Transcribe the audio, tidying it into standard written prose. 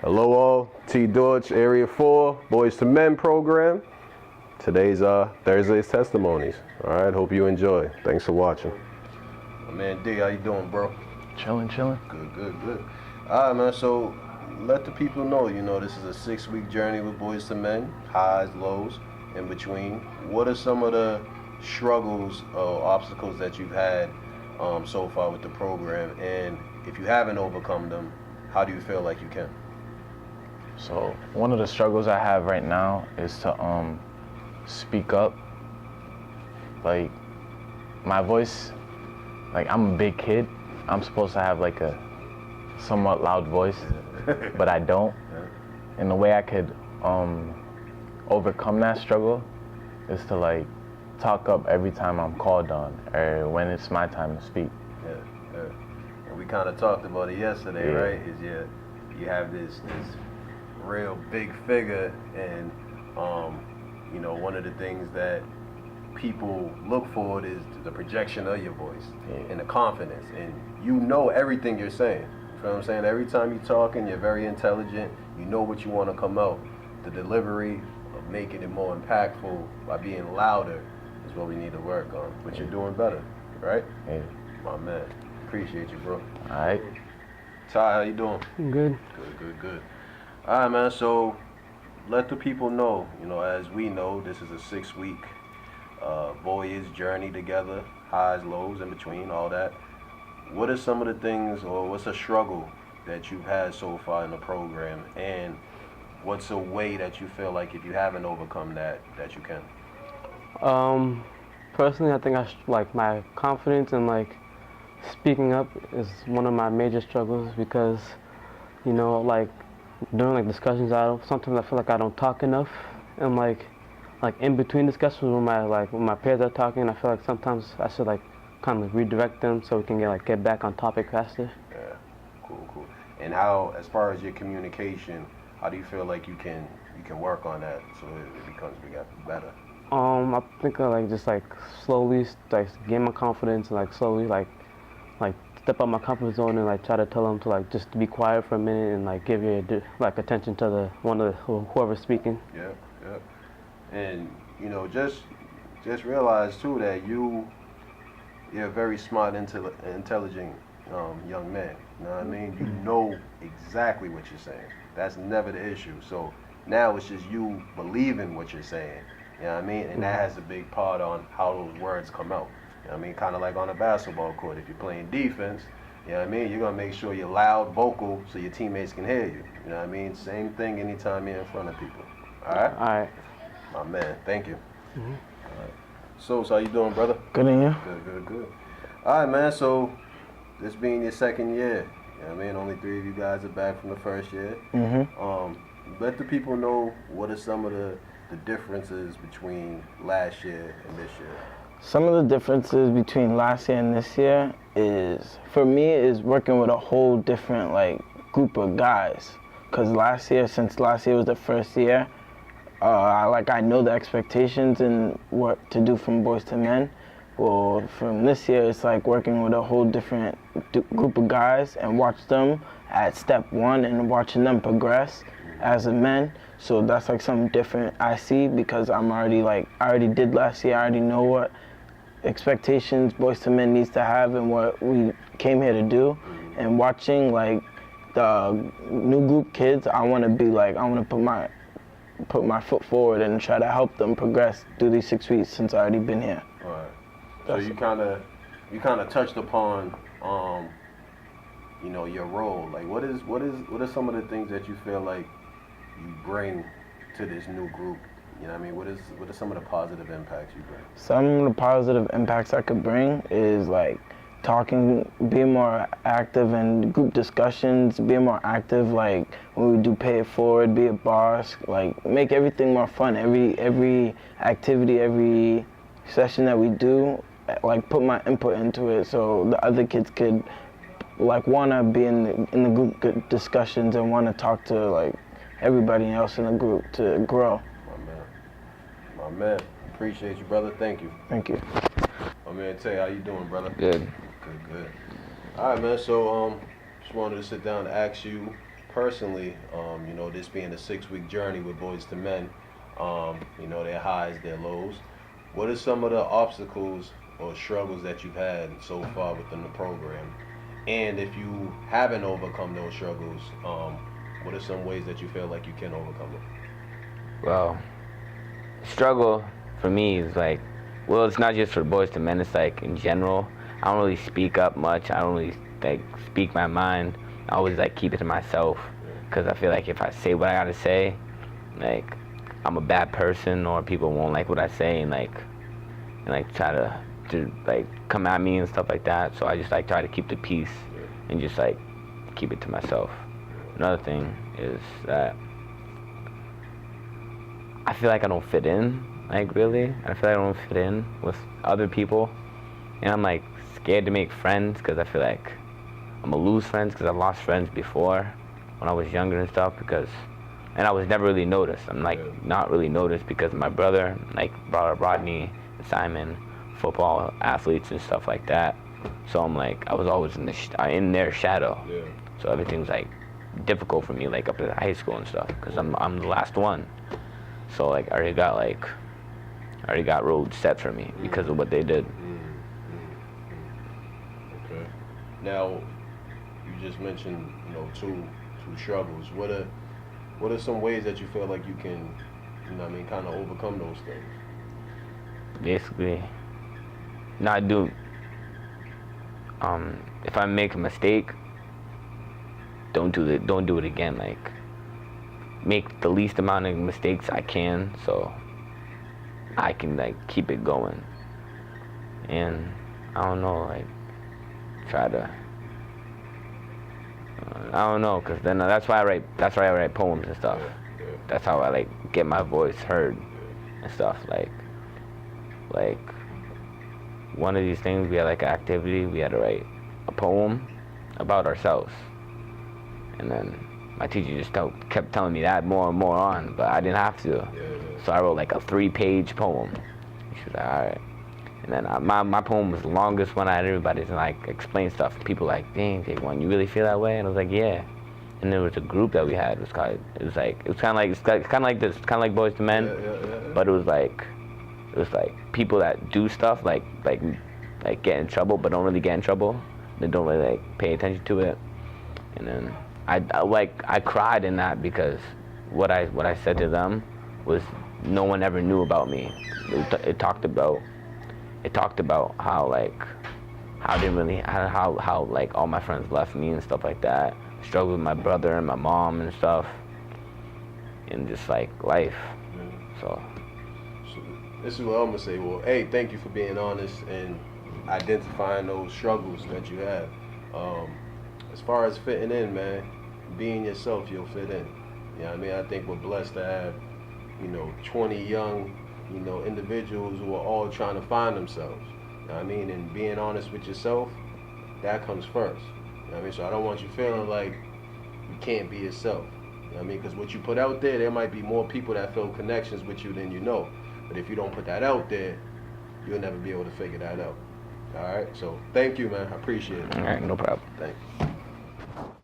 Hello all, T. Deutsch, Area 4, Boys to Men program. Today's Thursday's Testimonies. All right, hope you enjoy. Thanks for watching. My man D, how you doing, bro? Chilling. Good. All right, man, so let the people know, this is a 6-week journey with Boys to Men, highs, lows, in between. What are some of the struggles or obstacles that you've had so far with the program? And if you haven't overcome them, how do you feel like you can? So one of the struggles I have right now is to speak up. Like my voice, like I'm a big kid. I'm supposed to have like a somewhat loud voice, but I don't. And the way I could overcome that struggle is to like talk up every time I'm called on or when it's my time to speak. Yeah. And we kind of talked about it yesterday, right? You have this real big figure, and one of the things that people look for is the projection of your voice and the confidence, and everything you're saying. You know what I'm saying? Every time you're talking, you're very intelligent. You know what you want to come out. The delivery of making it more impactful by being louder is what we need to work on. But you're doing better, right? Yeah. My man, appreciate you, bro. All right. Ty, how you doing? I'm good. Good. All right, man, so let the people know, as we know, this is a 6-week voyage journey together, highs, lows, in between, all that. What are some of the things, or what's a struggle that you've had so far in the program, and what's a way that you feel like if you haven't overcome that you can? Personally, I think my confidence and like speaking up is one of my major struggles because, during like discussions, sometimes I feel like I don't talk enough, and like in between discussions when my peers are talking, I feel like sometimes I should like kind of redirect them so we can get back on topic faster. Yeah, cool. And how, as far as your communication, how do you feel like you can work on that so it becomes better? I think I just slowly gain my confidence and slowly step out my comfort zone and try to tell them to just to be quiet for a minute and give your attention to whoever's speaking. Yeah. And just realize too that you're a very smart, intelligent young man. You know what I mean? You know exactly what you're saying. That's never the issue. So now it's just you believing what you're saying. You know what I mean? And that has a big part on how those words come out. You know what I mean? Kind of like on a basketball court. If you're playing defense, you know what I mean? You're going to make sure you're loud, vocal, so your teammates can hear you. You know what I mean? Same thing anytime you're in front of people. All right? All right. My man, thank you. All right. So how you doing, brother? Good, and you? Good. All right, man. So this being your second year, you know what I mean? Only 3 of you guys are back from the first year. Let the people know what are some of the differences between last year and this year. Some of the differences between last year and this year is, for me, is working with a whole different group of guys. Because since last year was the first year, I know the expectations and what to do from Boys to Men. Well, from this year, it's working with a whole different group of guys and watch them at step 1 and watching them progress as a men. So that's something different I see because I already did last year. I already know what expectations Boys to Men needs to have and what we came here to do. And watching the new group kids, I want to put my foot forward and try to help them progress through these 6 weeks since I already been here. All right. So you kind of touched upon your role. What are some of the things that you feel like you bring to this new group? You know what I mean? What are some of the positive impacts you bring? Some of the positive impacts I could bring is talking, being more active in group discussions, being more active when we do pay it forward, be a boss, make everything more fun. Every activity, every session that we do, put my input into it so the other kids could want to be in the group discussions and want to talk to everybody else in the group to grow. My man, appreciate you, brother. Thank you. Thank you. My man Tay, how you doing, brother? Good. Good. All right, man. So just wanted to sit down and ask you personally, you know, this being a 6-week journey with Boys to Men, you know, their highs, their lows. What are some of the obstacles or struggles that you've had so far within the program? And if you haven't overcome those struggles, what are some ways that you feel like you can overcome them? Well, struggle for me is like, well, it's not just for Boys to Men, it's like in general. I don't really speak up much. I don't really like speak my mind. I always like keep it to myself, because I feel like if I say what I gotta say, like I'm a bad person, or people won't like what I say, and try to like come at me and stuff like that. So I just like try to keep the peace and just like keep it to myself. Another thing is that I feel like I don't fit in, like really. I feel like I don't fit in with other people, and I'm like scared to make friends because I feel like I'm gonna lose friends, because I lost friends before when I was younger and stuff, and I was never really noticed. I'm like not really noticed because my brother like brought up Rodney and Simon, football athletes and stuff like that. So I'm like, I was always in their shadow. Yeah. So everything's like difficult for me, like up to high school and stuff, because I'm the last one. So like I already got road set for me because of what they did. Okay. Now, you just mentioned, you know, two struggles. What are some ways that you feel like you can, you know what I mean, kind of overcome those things? Basically, not do. If I make a mistake, don't do it again. Like, make the least amount of mistakes I can, so I can like keep it going. And I don't know, like try to. I don't know, cause then that's why I write poems and stuff. That's how I like get my voice heard and stuff. Like one of these things, we had like an activity. We had to write a poem about ourselves, and then my teacher just kept telling me to add more and more on, but I didn't have to. So I wrote like a 3-page poem. She was like, all right. And then my poem was the longest one. I had everybody to like explain stuff. People like, dang, J1, you really feel that way? And I was like, yeah. And there was a group that we had. It was kind of like Boys to Men, but it was like people that do stuff like get in trouble, but don't really get in trouble. They don't really like pay attention to it. And then I cried in that because what I said to them was no one ever knew about me. It talked about how like all my friends left me and stuff like that. Struggled with my brother and my mom and stuff, and just like life. So this is what I'm gonna say. Well, hey, thank you for being honest and identifying those struggles that you have. As far as fitting in, man, being yourself, you'll fit in. You know what I mean? I think we're blessed to have, you know, 20 young, you know, individuals who are all trying to find themselves. You know what I mean? And being honest with yourself, that comes first. You know what I mean? So I don't want you feeling like you can't be yourself. You know what I mean? Because what you put out there might be more people that feel connections with you than you know. But if you don't put that out there, you'll never be able to figure that out. All right? So thank you, man. I appreciate it. all right, no problem. Thank you.